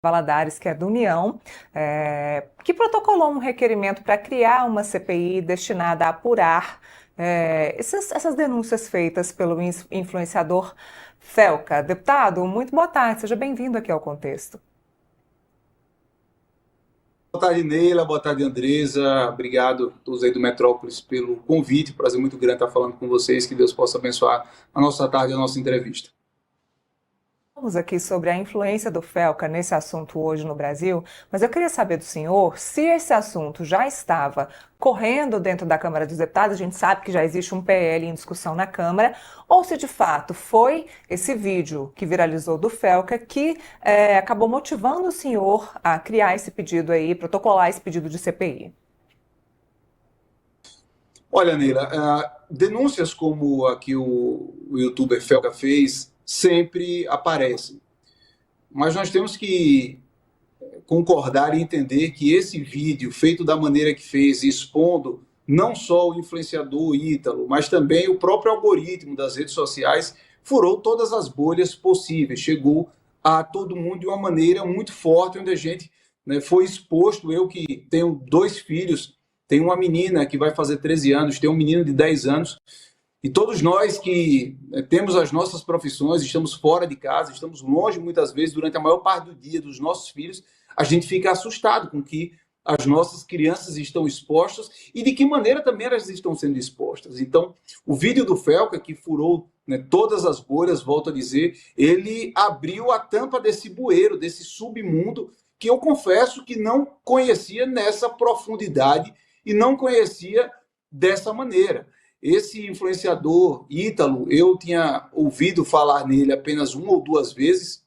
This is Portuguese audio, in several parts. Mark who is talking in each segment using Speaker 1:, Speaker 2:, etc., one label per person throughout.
Speaker 1: Valadares, que é da União, que protocolou um requerimento para criar uma CPI destinada a apurar essas denúncias feitas pelo influenciador Felca. Deputado, muito boa tarde, seja bem-vindo aqui ao Contexto.
Speaker 2: Boa tarde, Neila. Boa tarde, Andresa. Obrigado a todos aí do Metrópolis pelo convite. Prazer muito grande estar falando com vocês. Que Deus possa abençoar a nossa tarde e a nossa entrevista.
Speaker 1: Falamos aqui sobre a influência do Felca nesse assunto hoje no Brasil, mas eu queria saber do senhor se esse assunto já estava correndo dentro da Câmara dos Deputados. A gente sabe que já existe um PL em discussão na Câmara, ou se de fato foi esse vídeo que viralizou do Felca que acabou motivando o senhor a criar esse pedido aí, protocolar esse pedido de CPI.
Speaker 2: Olha, Neila, denúncias como a que o youtuber Felca fez sempre aparecem. Mas nós temos que concordar e entender que esse vídeo, feito da maneira que fez, expondo não só o influenciador Ítalo, mas também o próprio algoritmo das redes sociais, furou todas as bolhas possíveis, chegou a todo mundo de uma maneira muito forte, onde a gente foi exposto. Eu que tenho 2 filhos, tenho uma menina que vai fazer 13 anos, tenho um menino de 10 anos, e todos nós que temos as nossas profissões, estamos fora de casa, estamos longe muitas vezes durante a maior parte do dia dos nossos filhos, a gente fica assustado com que as nossas crianças estão expostas e de que maneira também elas estão sendo expostas. Então, o vídeo do Felca, que furou todas as bolhas, volto a dizer, ele abriu a tampa desse bueiro, desse submundo, que eu confesso que não conhecia nessa profundidade e não conhecia dessa maneira. Esse influenciador Ítalo, eu tinha ouvido falar nele apenas 1 ou 2 vezes,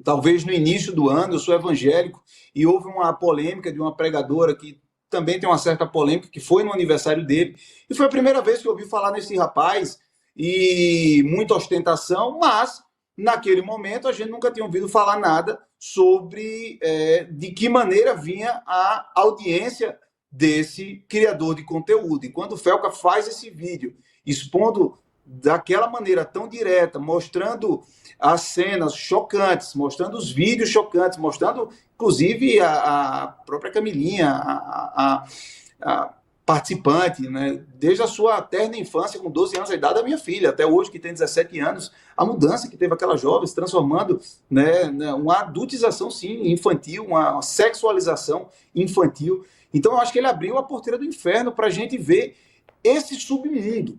Speaker 2: talvez no início do ano. Eu sou evangélico e houve uma polêmica de uma pregadora que também tem uma certa polêmica, que foi no aniversário dele, e foi a primeira vez que eu ouvi falar nesse rapaz, e muita ostentação, mas naquele momento a gente nunca tinha ouvido falar nada sobre de que maneira vinha a audiência desse criador de conteúdo. E quando o Felca faz esse vídeo expondo daquela maneira tão direta, mostrando as cenas chocantes, mostrando os vídeos chocantes, mostrando inclusive a própria Camilinha, a participante, desde a sua terna infância, com 12 anos, a idade da minha filha, até hoje, que tem 17 anos, a mudança que teve aquela jovem se transformando, uma adultização, sim, infantil, uma sexualização infantil. Então, eu acho que ele abriu a porteira do inferno para a gente ver esse submundo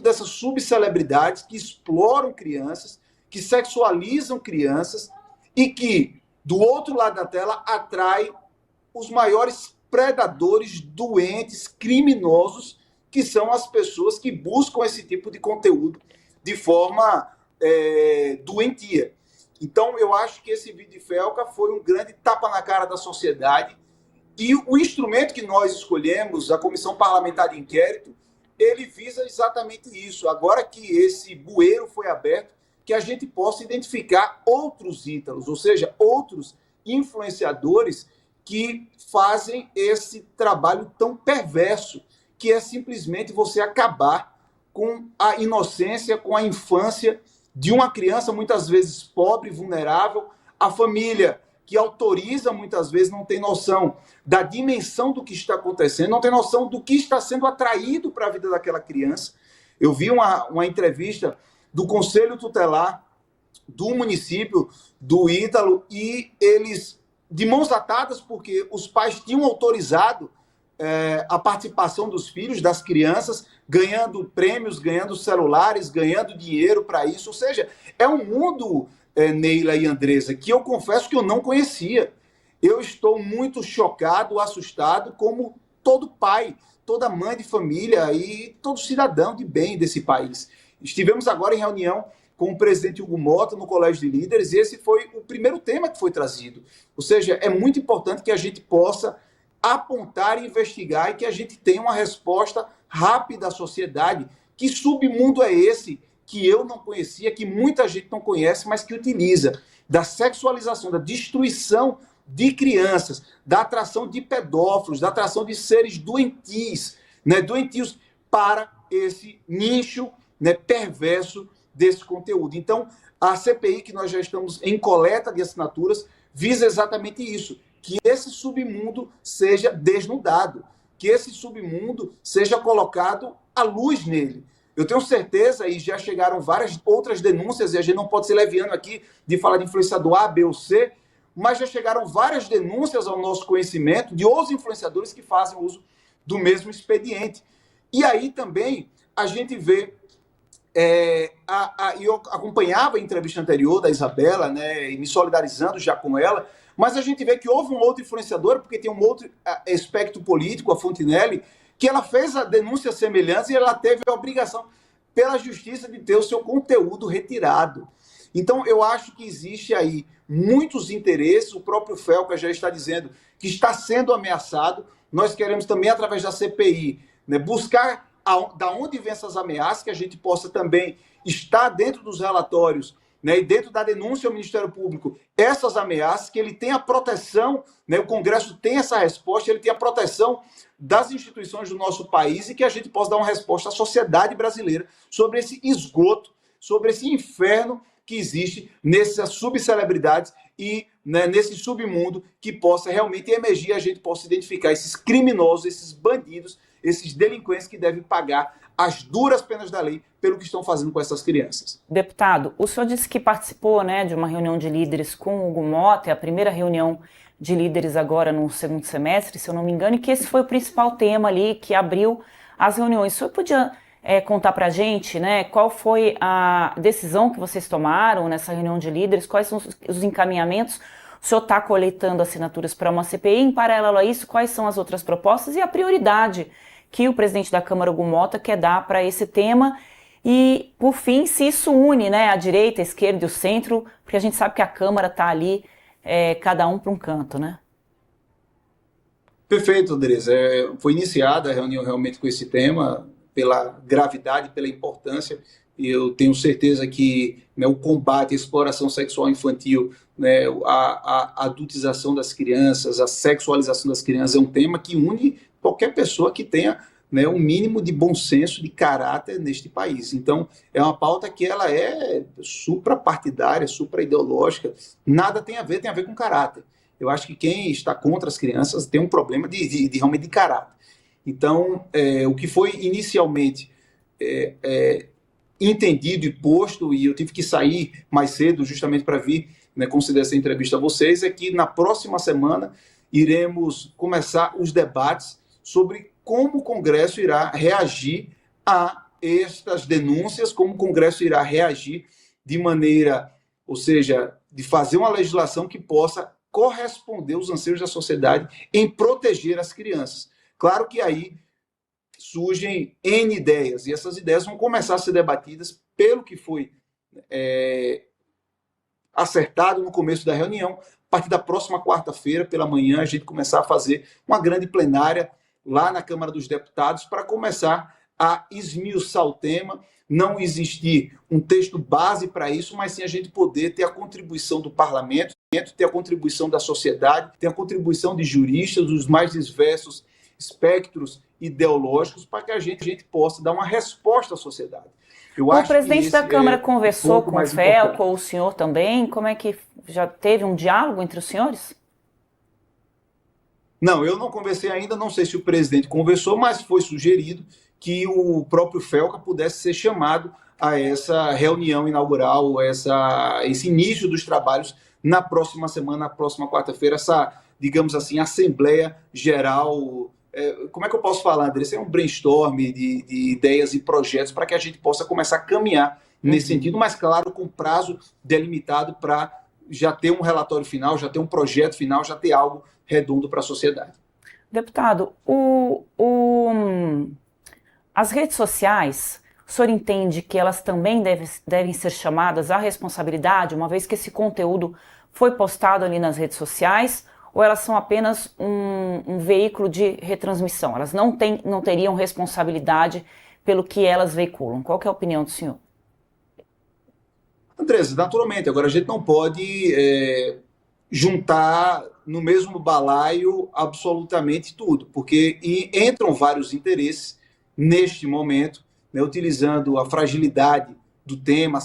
Speaker 2: dessas subcelebridades que exploram crianças, que sexualizam crianças e que, do outro lado da tela, atrai os maiores predadores, doentes, criminosos, que são as pessoas que buscam esse tipo de conteúdo de forma doentia. Então, eu acho que esse vídeo de Felca foi um grande tapa na cara da sociedade. E o instrumento que nós escolhemos, a Comissão Parlamentar de Inquérito, ele visa exatamente isso. Agora que esse bueiro foi aberto, que a gente possa identificar outros Ítalos, ou seja, outros influenciadores que fazem esse trabalho tão perverso, que é simplesmente você acabar com a inocência, com a infância de uma criança, muitas vezes pobre, vulnerável. A família que autoriza, muitas vezes, não tem noção da dimensão do que está acontecendo, não tem noção do que está sendo atraído para a vida daquela criança. Eu vi uma entrevista do Conselho Tutelar do município do Ítalo, e eles, de mãos atadas, porque os pais tinham autorizado a participação dos filhos, das crianças, ganhando prêmios, ganhando celulares, ganhando dinheiro para isso. Ou seja, é um mundo, Neila e Andresa, que eu confesso que eu não conhecia. Eu estou muito chocado, assustado, como todo pai, toda mãe de família e todo cidadão de bem desse país. Estivemos agora em reunião com o presidente Hugo Mota no Colégio de Líderes, e esse foi o primeiro tema que foi trazido. Ou seja, é muito importante que a gente possa apontar e investigar, e que a gente tenha uma resposta rápida à sociedade. Que submundo é esse que eu não conhecia, que muita gente não conhece, mas que utiliza da sexualização, da destruição de crianças, da atração de pedófilos, da atração de seres doentios, doentios para esse nicho perverso desse conteúdo. Então, A CPI, que nós já estamos em coleta de assinaturas, visa exatamente isso, que esse submundo seja desnudado, que esse submundo seja colocado à luz nele. Eu tenho certeza, e já chegaram várias outras denúncias, e a gente não pode ser leviano aqui de falar de influenciador A, B ou C, mas já chegaram várias denúncias ao nosso conhecimento de outros influenciadores que fazem uso do mesmo expediente. E aí também a gente vê, eu acompanhava a entrevista anterior da Isabela, né, e me solidarizando já com ela, mas a gente vê que houve um outro influenciador, porque tem um outro espectro político, a Fontinelli, que ela fez a denúncia semelhante e ela teve a obrigação pela justiça de ter o seu conteúdo retirado. Então, eu acho que existe aí muitos interesses, o próprio Felca já está dizendo que está sendo ameaçado. Nós queremos também, através da CPI, né, buscar da onde vêm essas ameaças, que a gente possa também estar dentro dos relatórios, né, e dentro da denúncia ao Ministério Público, essas ameaças, que ele tenha a proteção, né, o Congresso tem essa resposta, ele tem a proteção das instituições do nosso país e que a gente possa dar uma resposta à sociedade brasileira sobre esse esgoto, sobre esse inferno que existe nessas subcelebridades e, né, nesse submundo, que possa realmente emergir, a gente possa identificar esses criminosos, esses bandidos, esses delinquentes que devem pagar as duras penas da lei pelo que estão fazendo com essas crianças.
Speaker 3: Deputado, o senhor disse que participou, né, de uma reunião de líderes com o Hugo Motta, é a primeira reunião de líderes agora no segundo semestre, se eu não me engano, e que esse foi o principal tema ali que abriu as reuniões. O senhor podia contar para a gente, né, qual foi a decisão que vocês tomaram nessa reunião de líderes, quais são os encaminhamentos? O senhor está coletando assinaturas para uma CPI, em paralelo a isso, quais são as outras propostas e a prioridade que o presidente da Câmara, Hugo Motta, quer dar para esse tema? E, por fim, se isso une, né, a direita, a esquerda e o centro, porque a gente sabe que a Câmara está ali, cada um para um canto, né?
Speaker 2: Perfeito, Andresa. Foi iniciada a reunião realmente com esse tema, pela gravidade, pela importância, e eu tenho certeza que, né, o combate à exploração sexual infantil, né, a adultização das crianças, a sexualização das crianças é um tema que une qualquer pessoa que tenha, né, um mínimo de bom senso, de caráter neste país. Então, é uma pauta que ela é suprapartidária, supraideológica, nada tem a ver com caráter. Eu acho que quem está contra as crianças tem um problema de realmente de caráter. Então, o que foi inicialmente entendido e posto, e eu tive que sair mais cedo justamente para vir, né, conceder essa entrevista a vocês, é que na próxima semana iremos começar os debates sobre como o Congresso irá reagir a estas denúncias, como o Congresso irá reagir de maneira, ou seja, de fazer uma legislação que possa corresponder aos anseios da sociedade em proteger as crianças. Claro que aí surgem N ideias, e essas ideias vão começar a ser debatidas pelo que foi acertado no começo da reunião. A partir da próxima quarta-feira, pela manhã, a gente começar a fazer uma grande plenária lá na Câmara dos Deputados para começar a esmiuçar o tema, não existir um texto base para isso, mas sim a gente poder ter a contribuição do parlamento, ter a contribuição da sociedade, ter a contribuição de juristas, dos mais diversos espectros ideológicos, para que a gente possa dar uma resposta à sociedade.
Speaker 3: O presidente da Câmara conversou com o Felca, ou o senhor também? Como é que já teve um diálogo entre os senhores?
Speaker 2: Não, eu não conversei ainda, não sei se o presidente conversou, mas foi sugerido que o próprio Felca pudesse ser chamado a essa reunião inaugural, esse início dos trabalhos na próxima semana, na próxima quarta-feira, essa, digamos assim, Assembleia Geral. Como é que eu posso falar, André? Isso é um brainstorm de ideias e projetos para que a gente possa começar a caminhar nesse sentido, mas claro, com prazo delimitado para já ter um relatório final, já ter um projeto final, já ter algo redondo para a sociedade.
Speaker 3: Deputado, as redes sociais, o senhor entende que elas também devem ser chamadas à responsabilidade, uma vez que esse conteúdo foi postado ali nas redes sociais, ou elas são apenas um veículo de retransmissão? Elas não teriam responsabilidade pelo que elas veiculam? Qual que é a opinião do senhor?
Speaker 2: Andresa, naturalmente, agora a gente não pode juntar no mesmo balaio absolutamente tudo, porque entram vários interesses neste momento, né, utilizando a fragilidade do tema,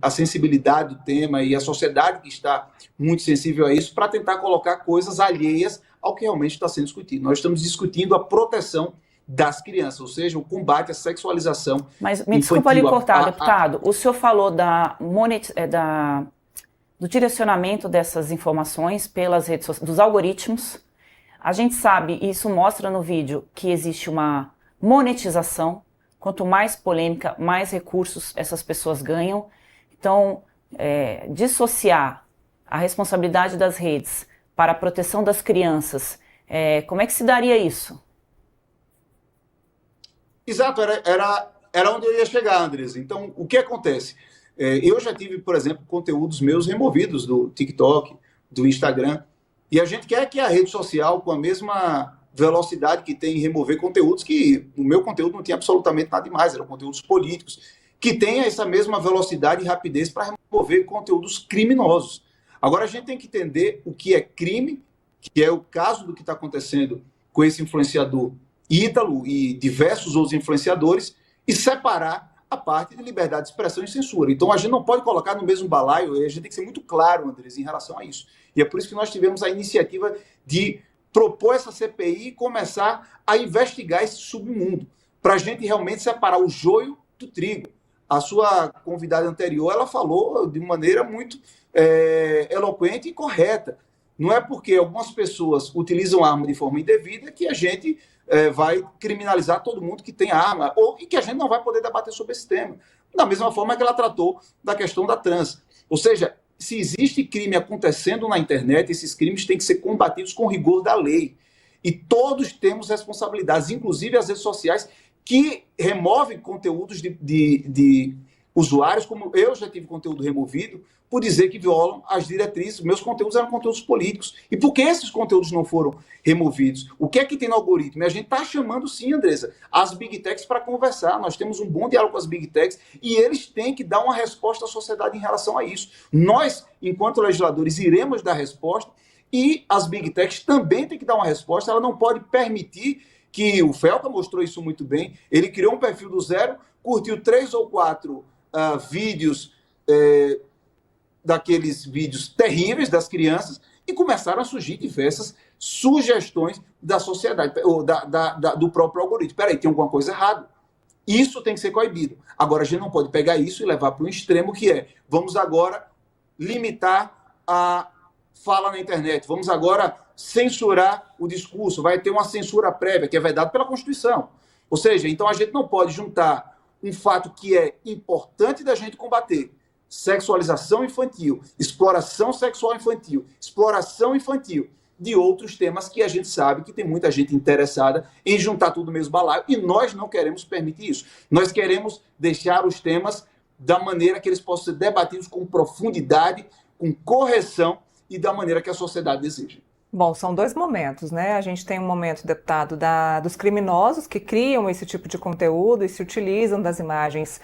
Speaker 2: a sensibilidade do tema e a sociedade que está muito sensível a isso, para tentar colocar coisas alheias ao que realmente está sendo discutido. Nós estamos discutindo a proteção das crianças, ou seja, o combate à sexualização.
Speaker 3: Mas me desculpa ali cortar, deputado. O senhor falou do direcionamento dessas informações pelas redes sociais, dos algoritmos. A gente sabe, e isso mostra no vídeo, que existe uma monetização. Quanto mais polêmica, mais recursos essas pessoas ganham. Então, dissociar a responsabilidade das redes para a proteção das crianças, como é que se daria isso?
Speaker 2: Exato, era onde eu ia chegar, Andresa. Então, o que acontece? Eu já tive, por exemplo, conteúdos meus removidos do TikTok, do Instagram, e a gente quer que a rede social, com a mesma velocidade que tem em remover conteúdos, que o meu conteúdo não tinha absolutamente nada demais, eram conteúdos políticos, que tenha essa mesma velocidade e rapidez para remover conteúdos criminosos. Agora, a gente tem que entender o que é crime, que é o caso do que está acontecendo com esse influenciador Ítalo e diversos outros influenciadores, e separar a parte de liberdade de expressão e censura. Então, a gente não pode colocar no mesmo balaio, e a gente tem que ser muito claro, Andrés, em relação a isso. E é por isso que nós tivemos a iniciativa de propor essa CPI e começar a investigar esse submundo, para a gente realmente separar o joio do trigo. A sua convidada anterior, ela falou de maneira muito eloquente e correta. Não é porque algumas pessoas utilizam arma de forma indevida que a gente vai criminalizar todo mundo que tem arma, e que a gente não vai poder debater sobre esse tema. Da mesma forma que ela tratou da questão da trans. Ou seja, se existe crime acontecendo na internet, esses crimes têm que ser combatidos com rigor da lei. E todos temos responsabilidades, inclusive as redes sociais, que removem conteúdos de usuários, como eu já tive conteúdo removido, por dizer que violam as diretrizes. Meus conteúdos eram conteúdos políticos. E por que esses conteúdos não foram removidos? O que é que tem no algoritmo? E a gente está chamando, sim, Andresa, as Big Techs para conversar. Nós temos um bom diálogo com as Big Techs e eles têm que dar uma resposta à sociedade em relação a isso. Nós, enquanto legisladores, iremos dar resposta e as Big Techs também têm que dar uma resposta. Ela não pode permitir que o Felca mostrou isso muito bem. Ele criou um perfil do zero, curtiu 3 ou 4 vídeos, daqueles vídeos terríveis das crianças, e começaram a surgir diversas sugestões da sociedade, ou do próprio algoritmo. Peraí, tem alguma coisa errada. Isso tem que ser coibido. Agora, a gente não pode pegar isso e levar para um extremo que vamos agora limitar a fala na internet, vamos agora censurar o discurso, vai ter uma censura prévia, que é vedado pela Constituição. Ou seja, então a gente não pode juntar um fato que é importante da gente combater: sexualização infantil, exploração sexual infantil, exploração infantil, de outros temas que a gente sabe que tem muita gente interessada em juntar tudo no mesmo balaio, e nós não queremos permitir isso. Nós queremos deixar os temas da maneira que eles possam ser debatidos com profundidade, com correção e da maneira que a sociedade deseja.
Speaker 1: Bom, são dois momentos, né? A gente tem um momento, deputado, dos criminosos que criam esse tipo de conteúdo e se utilizam das imagens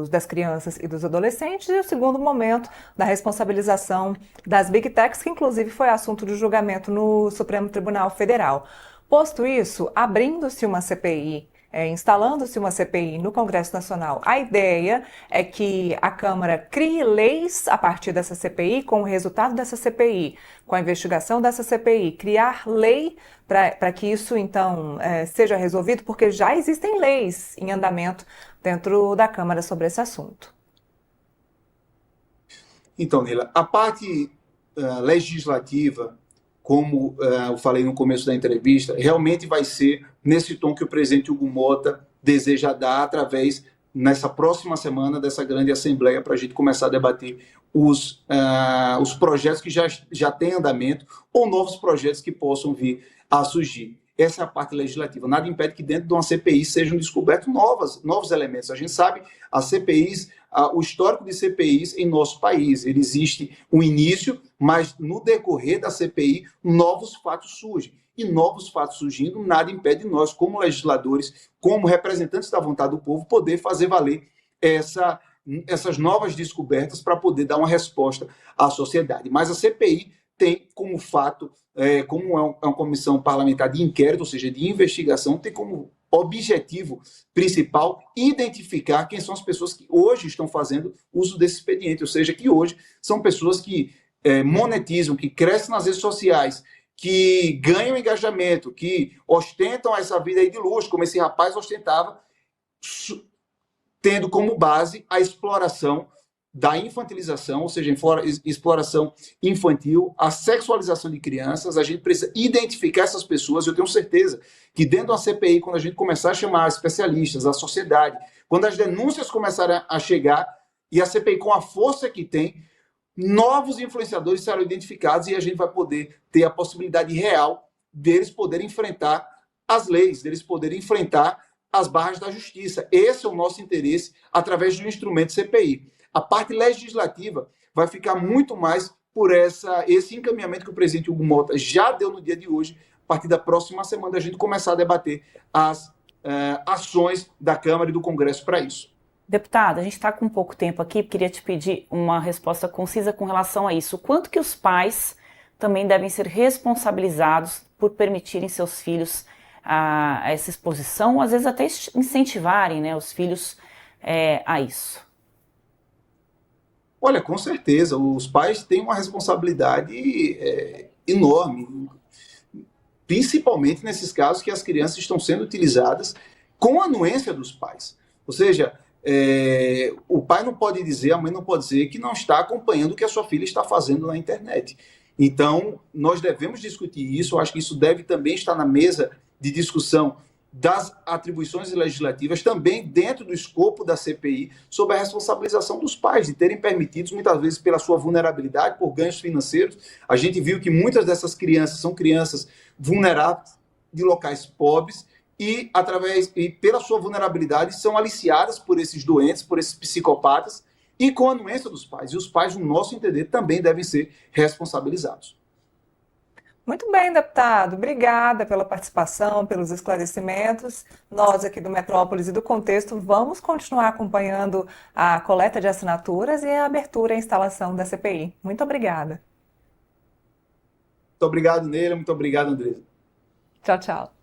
Speaker 1: das crianças e dos adolescentes, e o segundo momento da responsabilização das Big Techs, que inclusive foi assunto de julgamento no Supremo Tribunal Federal. Posto isso, abrindo-se uma CPI, instalando-se uma CPI no Congresso Nacional, a ideia é que a Câmara crie leis a partir dessa CPI, com o resultado dessa CPI, com a investigação dessa CPI, criar lei para que isso, então, seja resolvido, porque já existem leis em andamento dentro da Câmara sobre esse assunto.
Speaker 2: Então, Nila, a parte legislativa, como eu falei no começo da entrevista, realmente vai ser nesse tom que o presidente Hugo Mota deseja dar através, nessa próxima semana, dessa grande assembleia, para a gente começar a debater os projetos que já têm andamento ou novos projetos que possam vir a surgir. Essa é a parte legislativa. Nada impede que dentro de uma CPI sejam descobertos novos elementos. A gente sabe, as CPIs, o histórico de CPIs em nosso país. Ele existe um início, mas no decorrer da CPI, novos fatos surgem. E novos fatos surgindo, nada impede nós, como legisladores, como representantes da vontade do povo, poder fazer valer essas novas descobertas para poder dar uma resposta à sociedade. Mas a CPI tem como fato, como é uma comissão parlamentar de inquérito, ou seja, de investigação, tem como objetivo principal identificar quem são as pessoas que hoje estão fazendo uso desse expediente, ou seja, que hoje são pessoas que monetizam, que crescem nas redes sociais, que ganham engajamento, que ostentam essa vida aí de luxo, como esse rapaz ostentava, tendo como base a exploração da infantilização, ou seja, exploração infantil, a sexualização de crianças. A gente precisa identificar essas pessoas. Eu tenho certeza que dentro da CPI, quando a gente começar a chamar especialistas, a sociedade, quando as denúncias começarem a chegar, e a CPI com a força que tem, novos influenciadores serão identificados e a gente vai poder ter a possibilidade real deles poderem enfrentar as leis, deles poderem enfrentar as barras da justiça. Esse é o nosso interesse através do instrumento CPI. A parte legislativa vai ficar muito mais por esse encaminhamento que o presidente Hugo Mota já deu no dia de hoje. A partir da próxima semana, a gente começar a debater as ações da Câmara e do Congresso para isso.
Speaker 3: Deputada, a gente está com pouco tempo aqui, queria te pedir uma resposta concisa com relação a isso. O quanto que os pais também devem ser responsabilizados por permitirem seus filhos a essa exposição, às vezes até incentivarem, né, os filhos a isso?
Speaker 2: Olha, com certeza, os pais têm uma responsabilidade enorme, principalmente nesses casos que as crianças estão sendo utilizadas com a anuência dos pais. Ou seja, o pai não pode dizer, a mãe não pode dizer que não está acompanhando o que a sua filha está fazendo na internet. Então, nós devemos discutir isso. Eu acho que isso deve também estar na mesa de discussão das atribuições legislativas, também dentro do escopo da CPI, sobre a responsabilização dos pais, de terem permitido, muitas vezes pela sua vulnerabilidade, por ganhos financeiros. A gente viu que muitas dessas crianças são crianças vulneráveis de locais pobres e pela sua vulnerabilidade, são aliciadas por esses doentes, por esses psicopatas, e com a anuência dos pais. E os pais, no nosso entender, também devem ser responsabilizados.
Speaker 1: Muito bem, deputado. Obrigada pela participação, pelos esclarecimentos. Nós aqui do Metrópolis e do Contexto vamos continuar acompanhando a coleta de assinaturas e a abertura e a instalação da CPI. Muito obrigada.
Speaker 2: Muito obrigado, Neila. Muito obrigado, Andresa.
Speaker 1: Tchau, tchau.